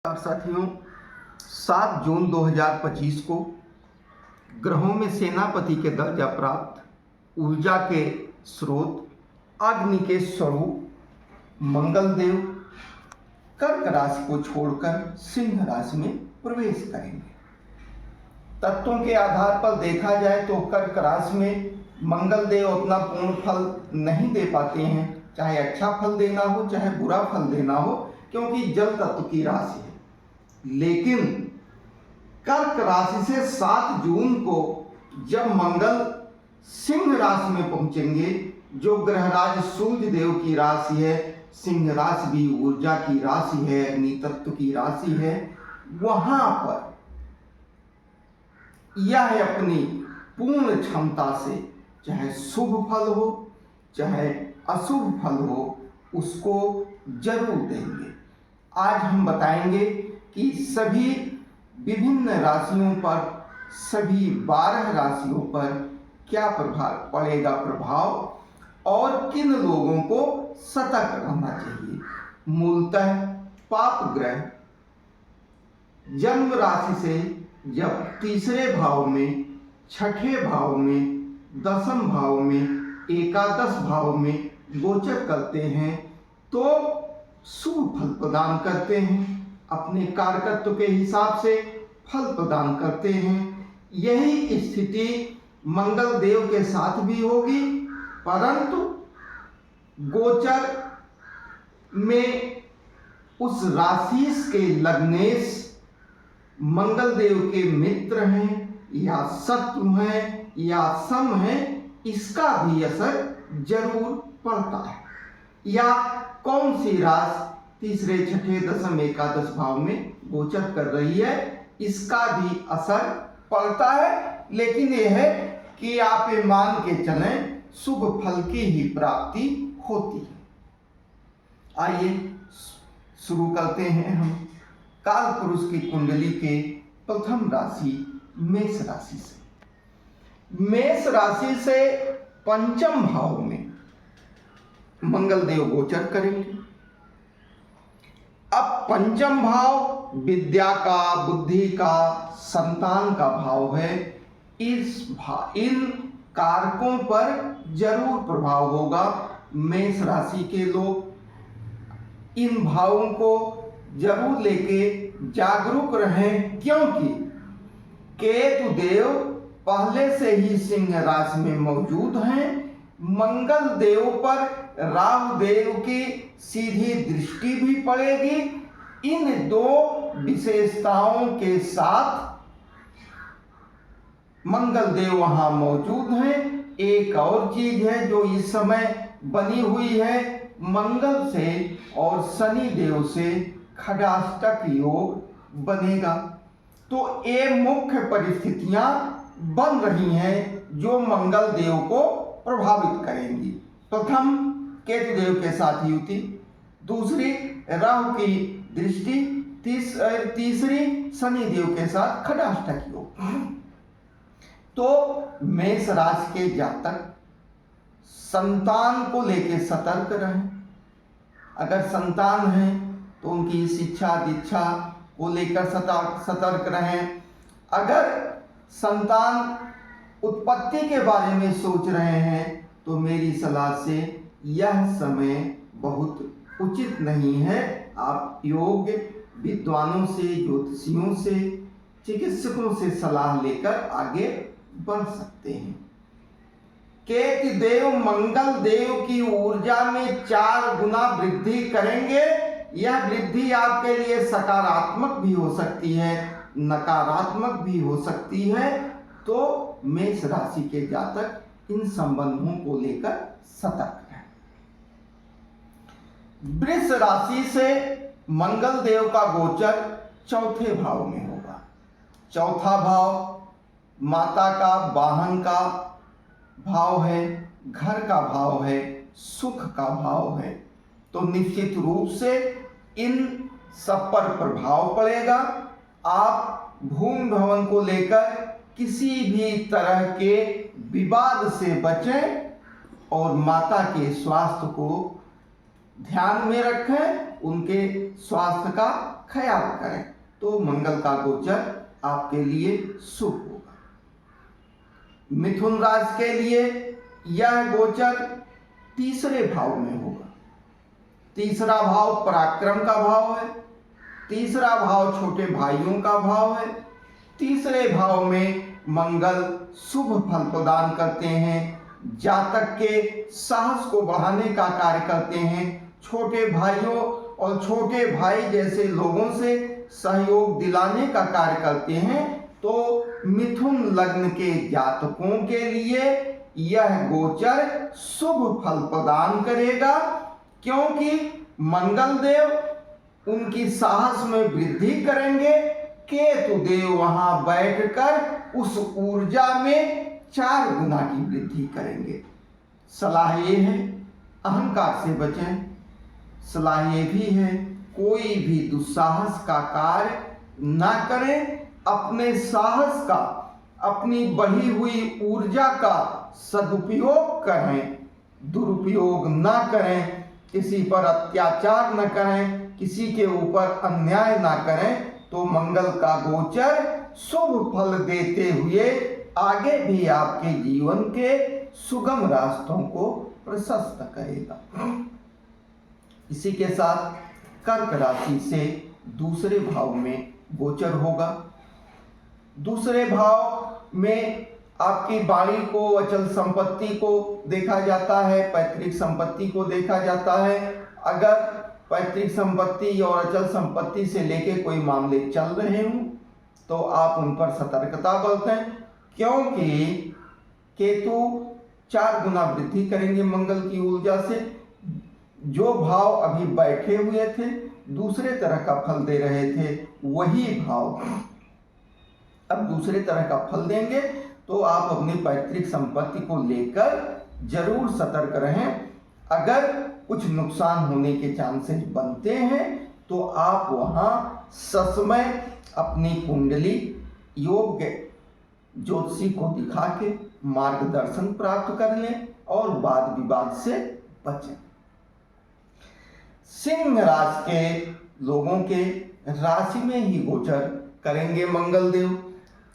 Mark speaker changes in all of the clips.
Speaker 1: साथियों, 7 जून 2025 को ग्रहों में सेनापति के दर्जा प्राप्त, ऊर्जा के स्रोत, अग्नि के स्वरूप मंगल देव कर्क राशि को छोड़कर सिंह राशि में प्रवेश करेंगे। तत्वों के आधार पर देखा जाए तो कर्क राशि में मंगल देव अपना पूर्ण फल नहीं दे पाते हैं, चाहे अच्छा फल देना हो चाहे बुरा फल देना हो, क्योंकि जल तत्व की राशि है। लेकिन कर्क राशि से 7 जून को जब मंगल सिंह राशि में पहुंचेंगे, जो ग्रहराज सूर्य देव की राशि है, सिंह राशि भी ऊर्जा की राशि है, अग्नि तत्व की राशि है, वहां पर यह अपनी पूर्ण क्षमता से चाहे शुभ फल हो चाहे अशुभ फल हो, उसको जरूर देंगे। आज हम बताएंगे कि सभी विभिन्न राशियों पर, सभी 12 राशियों पर क्या प्रभाव पड़ेगा और किन लोगों को सतर्क रहना चाहिए। मूलतः पाप ग्रह जन्म राशि से जब तीसरे भाव में, छठे भाव में, दसम भाव में, एकादश भाव में गोचर करते हैं तो शुभ फल प्रदान करते हैं, अपने कारकत्व के हिसाब से फल प्रदान करते हैं। यही स्थिति मंगल देव के साथ भी होगी, परंतु गोचर में उस राशि के लग्नेश मंगल देव के मित्र हैं या शत्रु हैं या सम हैं, इसका भी असर जरूर पड़ता है। या कौन सी राशि तीसरे, छठे, दसम, एकादश भाव में गोचर कर रही है, इसका भी असर पड़ता है। लेकिन यह है कि आप ये मान के चलें, शुभ फल की ही प्राप्ति होती है। आइए शुरू करते हैं हम काल पुरुष की कुंडली के प्रथम राशि मेष राशि से। मेष राशि से पंचम भाव में मंगल देव गोचर करेंगे। अब पंचम भाव विद्या का, बुद्धि का, संतान का भाव है। इन कारकों पर जरूर प्रभाव होगा। मेष राशि के लोग इन भावों को जरूर लेके जागरूक रहें, क्योंकि केतु देव पहले से ही सिंह राशि में मौजूद हैं। मंगल देव पर राहु देव की सीधी दृष्टि भी पड़ेगी। इन दो विशेषताओं के साथ मंगल देव वहां मौजूद हैं। एक और चीज है जो इस समय बनी हुई है, मंगल से और शनि देव से खडाष्टक योग बनेगा। तो ये मुख्य परिस्थितियां बन रही हैं जो मंगल देव को प्रभावित करेंगी। प्रथम केतु देव के साथ युति, दूसरी राहु की दृष्टि, तीसरी शनि देव के साथ खडाष्टक योग। तो मेष राशि के जातक संतान को लेकर सतर्क रहें। अगर संतान है तो उनकी शिक्षा दीक्षा को लेकर सतर्क रहें। अगर संतान उत्पत्ति के बारे में सोच रहे हैं तो मेरी सलाह से यह समय बहुत उचित नहीं है। आप योग्य विद्वानों से, ज्योतिषियों से, चिकित्सकों से सलाह लेकर आगे बढ़ सकते हैं। केतु देव मंगल देव की ऊर्जा में 4 गुना वृद्धि करेंगे। यह वृद्धि आपके लिए सकारात्मक भी हो सकती है, नकारात्मक भी हो सकती है। तो मेष राशि के जातक इन संबंधों को लेकर सतर्क रहें। वृष राशि से मंगल देव का गोचर चौथे भाव में होगा। चौथा भाव माता का, वाहन का भाव है, घर का भाव है, सुख का भाव है। तो निश्चित रूप से इन सब पर प्रभाव पड़ेगा। आप भूमि भवन को लेकर किसी भी तरह के विवाद से बचें और माता के स्वास्थ्य को ध्यान में रखें, उनके स्वास्थ्य का ख्याल करें तो मंगल का गोचर आपके लिए शुभ होगा। मिथुन राशि के लिए यह गोचर तीसरे भाव में होगा। तीसरा भाव पराक्रम का भाव है, तीसरा भाव छोटे भाइयों का भाव है। तीसरे भाव में मंगल शुभ फल प्रदान करते हैं, जातक के साहस को बढ़ाने का कार्य करते हैं, छोटे भाइयों और छोटे भाई जैसे लोगों से सहयोग दिलाने का कार्य करते हैं। तो मिथुन लग्न के जातकों के लिए यह गोचर शुभ फल प्रदान करेगा, क्योंकि मंगल देव उनकी साहस में वृद्धि करेंगे। केतु देव वहां बैठकर उस ऊर्जा में 4 गुना की वृद्धि करेंगे। सलाह ये है अहंकार से बचें। सलाह ये भी है कोई भी दुस्साहस का कार्य ना करें। अपने साहस का, अपनी बढ़ी हुई ऊर्जा का सदुपयोग करें, दुरुपयोग ना करें। किसी पर अत्याचार न करें, किसी के ऊपर अन्याय ना करें। तो मंगल का गोचर शुभ फल देते हुए आगे भी आपके जीवन के सुगम रास्तों को प्रशस्त करेगा। इसी के साथ कर्क राशि से दूसरे भाव में गोचर होगा। दूसरे भाव में आपकी बाड़ी को, अचल संपत्ति को देखा जाता है, पैतृक संपत्ति को देखा जाता है। अगर पैतृक संपत्ति और अचल संपत्ति से लेके कोई मामले चल रहे हों तो आप उन पर सतर्कता बरतें, क्योंकि केतु 4 गुना वृद्धि करेंगे मंगल की ऊर्जा से। जो भाव अभी बैठे हुए थे, दूसरे तरह का फल दे रहे थे, वही भाव अब दूसरे तरह का फल देंगे। तो आप अपनी पैतृक संपत्ति को लेकर जरूर सतर्क रहें। अगर कुछ नुकसान होने के चांसेस बनते हैं तो आप वहां ससमय अपनी कुंडली योग्य ज्योतिषी को दिखा के मार्गदर्शन प्राप्त कर लें और वाद विवाद से बचें। सिंह राशि के लोगों के राशि में ही गोचर करेंगे मंगल देव।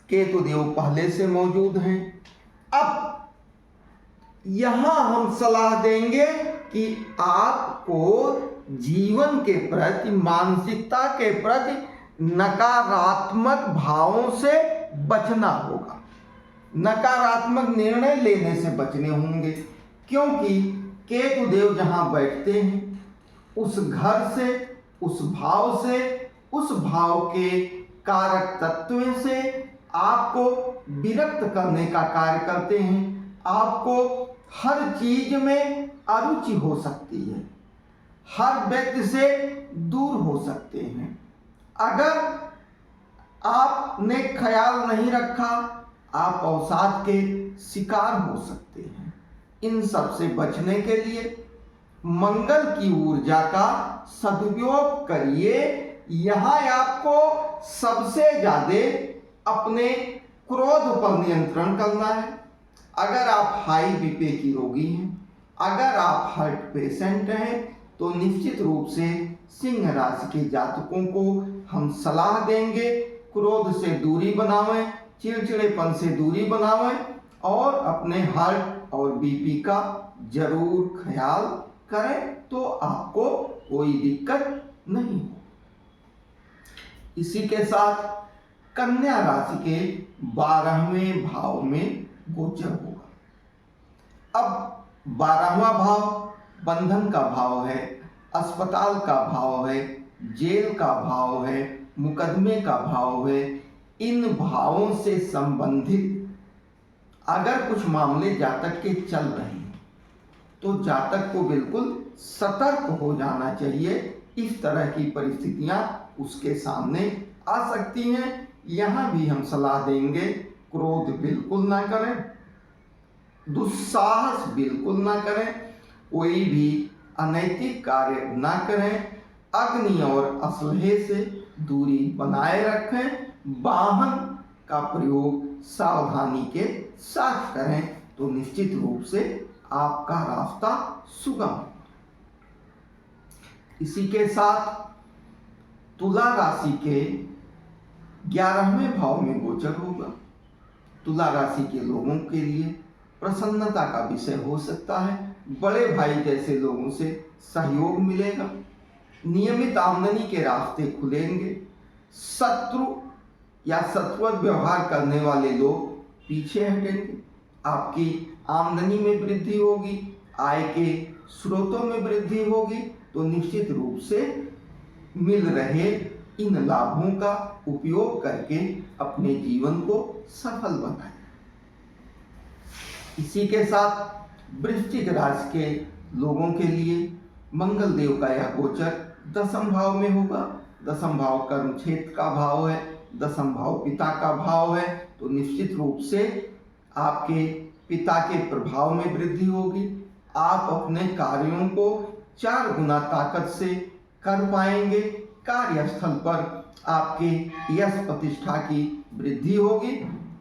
Speaker 1: केतु देव पहले से मौजूद हैं। अब यहां हम सलाह देंगे कि आपको जीवन के प्रति, मानसिकता के प्रति नकारात्मक भावों से बचना होगा। नकारात्मक निर्णय लेने से बचने होंगे, क्योंकि केतु देव जहां बैठते हैं उस घर से, उस भाव से, उस भाव के कारक तत्वों से आपको विरक्त करने का कार्य करते हैं। आपको हर चीज में अरुचि हो सकती है, हर व्यक्ति से दूर हो सकते हैं। अगर आपने ख्याल नहीं रखा, आप अवसाद के शिकार हो सकते हैं। इन सब से बचने के लिए मंगल की ऊर्जा का सदुपयोग करिए। यहाँ आपको सबसे ज्यादा अपने क्रोध पर नियंत्रण करना है। अगर आप हाई बीपी की रोगी हैं, अगर आप हार्ट पेशेंट हैं, तो निश्चित रूप से सिंह राशि के जातकों को हम सलाह देंगे क्रोध से दूरी बनावें, चिड़चिड़ेपन से दूरी बनावें और अपने हार्ट और बीपी का जरूर ख्याल करें, तो आपको कोई दिक्कत नहीं हो। इसी के साथ कन्या राशि के 12वें भाव में गोचर होगा। अब 12वां भाव बंधन का भाव है, अस्पताल का भाव है, जेल का भाव है, मुकदमे का भाव है। इन भावों से संबंधित अगर कुछ मामले जातक के चल रहे हैं तो जातक को बिल्कुल सतर्क हो जाना चाहिए। इस तरह की परिस्थितियां उसके सामने आ सकती हैं। यहाँ भी हम सलाह देंगे क्रोध बिल्कुल ना करें, दुस्साहस बिल्कुल ना करें, कोई भी अनैतिक कार्य ना करें, अग्नि और असलहे से दूरी बनाए रखें, वाहन का प्रयोग सावधानी के साथ करें, तो निश्चित रूप से आपका रास्ता सुगम। इसी के साथ तुला राशि के 11वें भाव में गोचर होगा। तुला राशि के लोगों के लिए प्रसन्नता का विषय हो सकता है। बड़े भाई जैसे लोगों से सहयोग मिलेगा। नियमित आमदनी के रास्ते खुलेंगे। शत्रु या शत्रुवत व्यवहार करने वाले लोग पीछे हटेंगे। आपकी आमदनी में वृद्धि होगी, आय के स्रोतों में वृद्धि होगी। तो निश्चित रूप से मिल रहे इन लाभों का उपयोग करके अपने जीवन को सफल बनाएं। इसी के साथ वृश्चिक राशि के लोगों के लिए मंगल देव का यह गोचर 10वें भाव में होगा। 10वां भाव कर्म क्षेत्र का भाव है, 10वां भाव पिता का भाव है। तो निश्चित रूप से आपके पिता के प्रभाव में वृद्धि होगी। आप अपने कार्यों को 4 गुना ताकत से कर पाएंगे। कार्यस्थल पर आपके यश प्रतिष्ठा की वृद्धि होगी।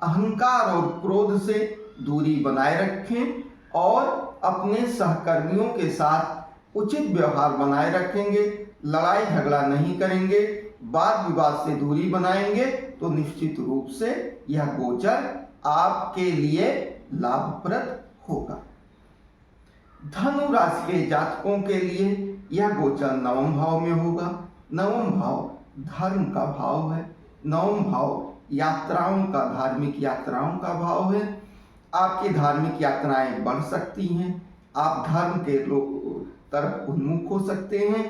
Speaker 1: अहंकार और क्रोध से दूरी बनाए रखें और अपने सहकर्मियों के साथ उचित व्यवहार बनाए रखेंगे। लड़ाई झगड़ा नहीं करेंगे, वाद विवाद से दूरी बनाएंगे। तो निश्चित रूप से यह गोचर आपके लिए लाभप्रद होगा। धनु राशि के जातकों के लिए यह गोचर 9वें भाव में होगा। 9वां भाव धर्म का भाव है। 9वां भाव यात्राओं का, धार्मिक यात्राओं का भाव है। आपकी धार्मिक यात्राएं बढ़ सकती हैं। आप धर्म के तरफ उन्मुख हो सकते हैं।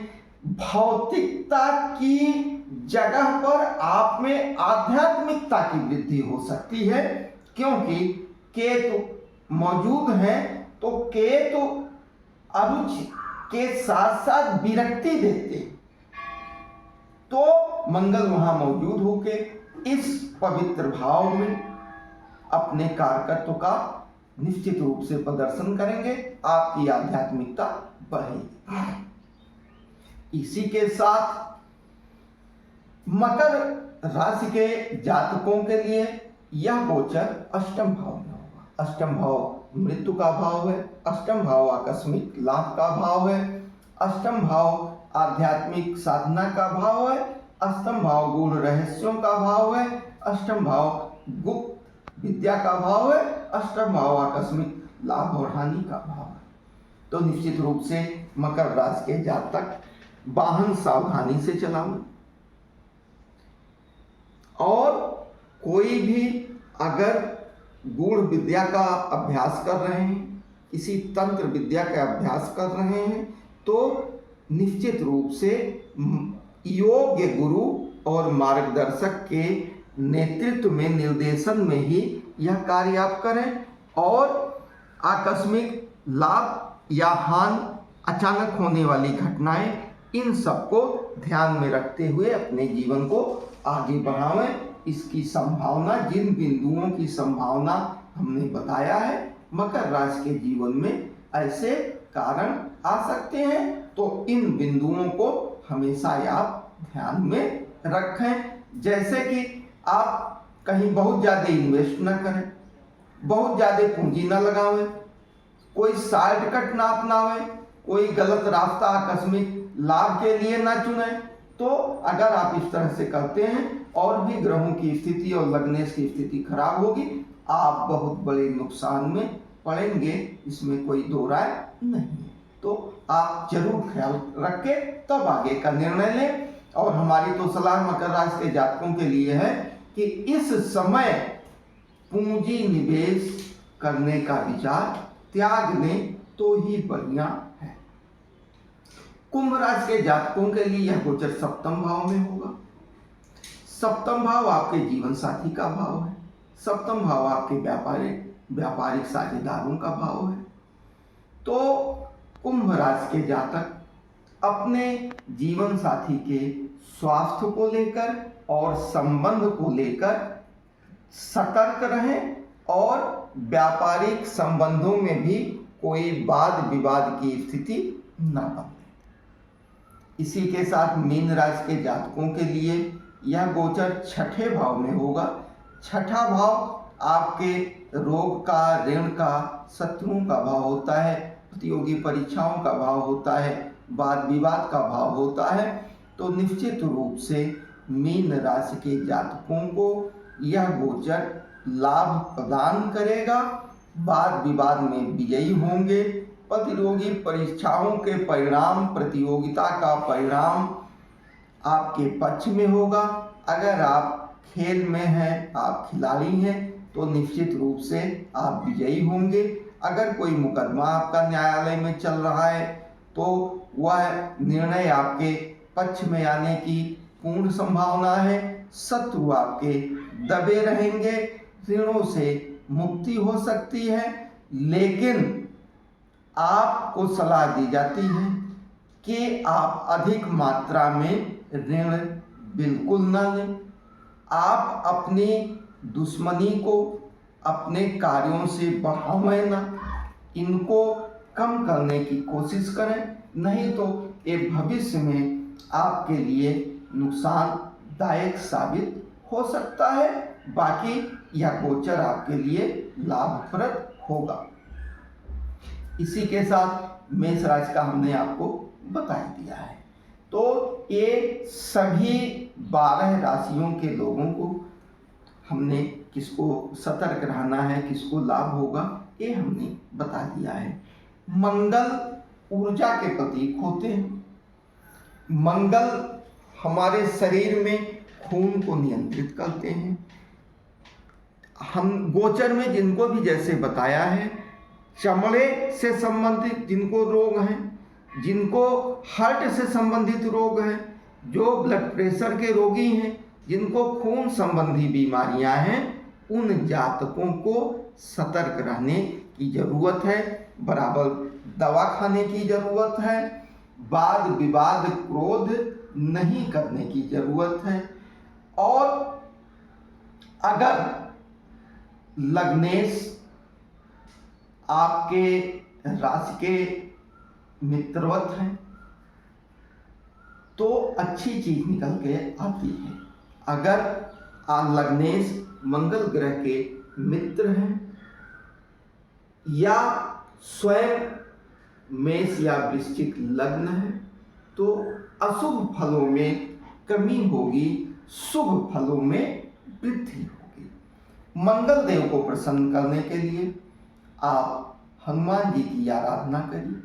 Speaker 1: भौतिकता की जगह पर आप में आध्यात्मिकता की वृद्धि हो सकती है, क्योंकि केतु मौजूद है। तो केतु अरुचि के साथ साथ विरक्ति देते, तो मंगल वहां मौजूद होके इस पवित्र भाव में अपने कारकत्व का निश्चित रूप से प्रदर्शन करेंगे। आपकी आध्यात्मिकता बढ़ेगी। इसी के साथ मकर राशि के जातकों के लिए यह गोचर 8वें भाव में होगा। 8वां भाव मृत्यु का भाव है। 8वां भाव आकस्मिक लाभ का भाव है। 8वां भाव आध्यात्मिक साधना का भाव है। 8वां भाव गूढ़ रहस्यों का भाव है। 8वां भाव गुप्त विद्या का भाव है। 8वां भाव आकस्मिक लाभ और हानि का भाव है। तो निश्चित रूप से मकर राशि के जातक वाहन सावधानी से चलाओ, और कोई भी अगर गूढ़ विद्या का अभ्यास कर रहे हैं, किसी तंत्र विद्या का अभ्यास कर रहे हैं, तो निश्चित रूप से योग्य गुरु और मार्गदर्शक के नेतृत्व में, निर्देशन में ही यह कार्य आप करें। और आकस्मिक लाभ या हानि, अचानक होने वाली घटनाएं, इन सबको ध्यान में रखते हुए अपने जीवन को आगे बढ़ावें। इसकी संभावना, जिन बिंदुओं की संभावना हमने बताया है, मकर राशि के जीवन में ऐसे कारण आ सकते हैं। तो इन बिंदुओं को हमेशा आप ध्यान में रखें। जैसे कि आप कहीं बहुत ज़्यादा इन्वेस्ट न करें, बहुत ज़्यादा पूंजी न लगावें, कोई शॉर्टकट ना अपनावें, कोई गलत रास्ता आकस्मिक लाभ के लिए ना चुनें। तो अगर आप इस तरह से करते हैं और भी ग्रहों की स्थिति और लग्नेश की स्थिति खराब होगी, आप बहुत बड़े नुकसान में पड़ेंगे, इसमें कोई दो राय नहीं है। तो आप जरूर ख्याल रख के तब आगे का निर्णय लें। और हमारी तो सलाह मकर राशि के जातकों के लिए है कि इस समय पूंजी निवेश करने का विचार त्याग लें तो ही बढ़िया है। कुंभ राशि के जातकों के लिए यह गोचर 7वें भाव में होगा। 7वां भाव आपके जीवन साथी का भाव है। 7वां भाव आपके व्यापारिक साझेदारों का भाव है। तो कुंभ राशि के जातक अपने जीवन साथी के स्वास्थ्य को लेकर और संबंध को लेकर सतर्क रहें, और व्यापारिक संबंधों में भी कोई वाद विवाद की स्थिति न बने। इसी के साथ मीन राशि के जातकों के लिए यह गोचर 6ठे भाव में होगा। 6ठा भाव आपके रोग का, ऋण का, शत्रुओं का भाव होता है, प्रतियोगी परीक्षाओं का भाव होता है, वाद विवाद का भाव होता है। तो निश्चित रूप से मीन राशि के जातकों को यह गोचर लाभ प्रदान करेगा। वाद विवाद में विजयी होंगे। प्रतियोगी परीक्षाओं के परिणाम, प्रतियोगिता का परिणाम आपके पक्ष में होगा। अगर आप खेल में हैं, आप खिलाड़ी हैं, तो निश्चित रूप से आप विजयी होंगे। अगर कोई मुकदमा आपका न्यायालय में चल रहा है तो वह निर्णय आपके पक्ष में आने की पूर्ण संभावना है। शत्रु आपके दबे रहेंगे, ऋणों से मुक्ति हो सकती है, लेकिन आपको सलाह दी जाती है कि आप अधिक मात्रा में ऋण बिल्कुल न लें। आप अपनी दुश्मनी को अपने कार्यों से बढ़ावें ना, इनको कम करने की कोशिश करें, नहीं तो ये भविष्य में आपके लिए नुकसानदायक साबित हो सकता है। बाकी यह गोचर आपके लिए लाभप्रद होगा। इसी के साथ मेष राशि का हमने आपको बता दिया है। तो ये सभी 12 राशियों के लोगों को हमने किसको सतर्क रहना है, किसको लाभ होगा, ये हमने बता दिया है। मंगल ऊर्जा के प्रतीक होते हैं। मंगल हमारे शरीर में खून को नियंत्रित करते हैं। हम गोचर में जिनको भी जैसे बताया है, चमड़े से संबंधित जिनको रोग हैं, जिनको हार्ट से संबंधित रोग हैं, जो ब्लड प्रेशर के रोगी हैं, जिनको खून संबंधी बीमारियां हैं, उन जातकों को सतर्क रहने की जरूरत है। बराबर दवा खाने की जरूरत है। वाद विवाद क्रोध नहीं करने की जरूरत है। और अगर लग्नेश आपके राशि के मित्रवत हैं तो अच्छी चीज निकल के आती है। अगर लग्नेश मंगल ग्रह के मित्र हैं या स्वयं मेष या वृश्चिक लग्न है तो अशुभ फलों में कमी होगी, शुभ फलों में वृद्धि होगी। मंगल देव को प्रसन्न करने के लिए आप हनुमान जी की आराधना करिए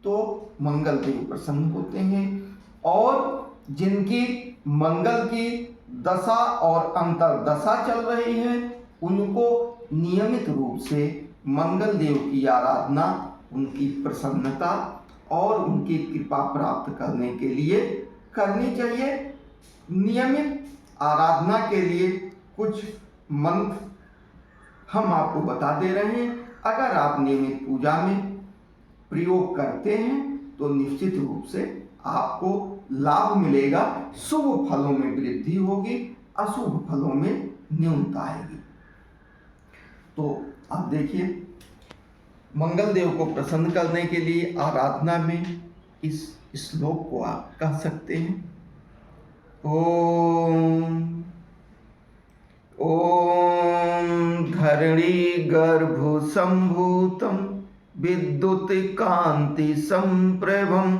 Speaker 1: तो मंगल देव प्रसन्न होते हैं। और जिनकी मंगल की दशा और अंतर्दशा चल रही है, उनको नियमित रूप से मंगल देव की आराधना, उनकी प्रसन्नता और उनकी कृपा प्राप्त करने के लिए करनी चाहिए। नियमित आराधना के लिए कुछ मंत्र हम आपको बता दे रहे हैं। अगर आप नियमित पूजा में प्रयोग करते हैं तो निश्चित रूप से आपको लाभ मिलेगा। शुभ फलों में वृद्धि होगी, अशुभ फलों में न्यूनता आएगी। तो आप देखिए, मंगल देव को प्रसन्न करने के लिए आराधना में इस श्लोक को आप कह सकते हैं। ओम ओम धरणी गर्भ संभूतम विद्युत कांति संप्रभम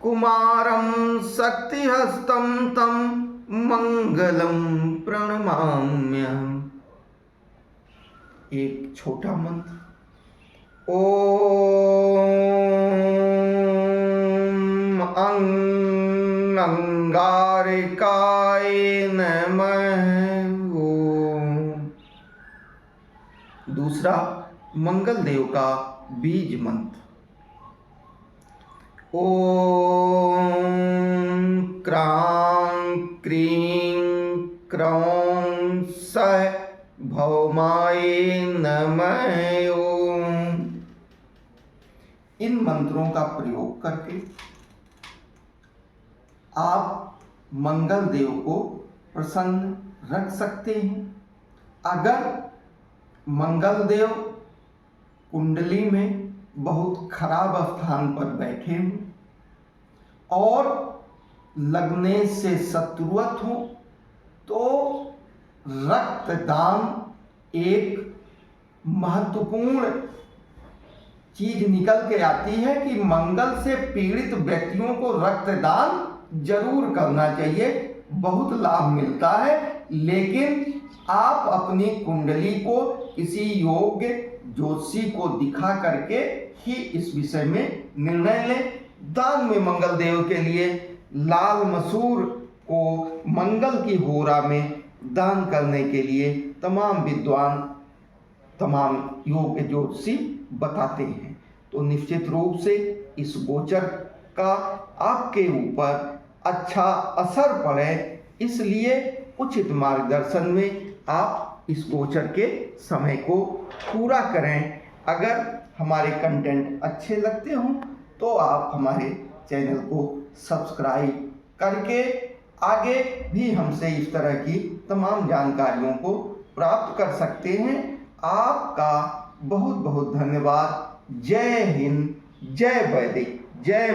Speaker 1: कुमारं शक्तिहस्तं तं मंगलम प्रणमाम्यहम्। एक छोटा मंत्र। ओम अंगारिकाय नमः। दूसरा मंगल देव का बीज मंत्र। ओम क्रां क्रीं क्रौं सः भौमाय नमः। ओम। इन मंत्रों का प्रयोग करके आप मंगल देव को प्रसन्न रख सकते हैं। अगर मंगल देव कुंडली में बहुत खराब स्थान पर बैठे हों और लगने से शत्रुवत हो तो रक्तदान एक महत्वपूर्ण चीज निकल के आती है कि मंगल से पीड़ित व्यक्तियों को रक्तदान जरूर करना चाहिए, बहुत लाभ मिलता है। लेकिन आप अपनी कुंडली को किसी योग्य ज्योतिषी को दिखा करके ही इस विषय में निर्णय लें। दान में मंगल देव के लिए लाल मसूर को मंगल की होरा में दान करने के लिए तमाम विद्वान, तमाम योग्य ज्योतिषी बताते हैं। तो निश्चित रूप से इस गोचर का आपके ऊपर अच्छा असर पड़े, इसलिए उचित मार्गदर्शन में आप इस गोचर के समय को पूरा करें। अगर हमारे कंटेंट अच्छे लगते हों तो आप हमारे चैनल को सब्सक्राइब करके आगे भी हमसे इस तरह की तमाम जानकारियों को प्राप्त कर सकते हैं। आपका बहुत बहुत धन्यवाद। जय हिंद, जय वैदिक, जय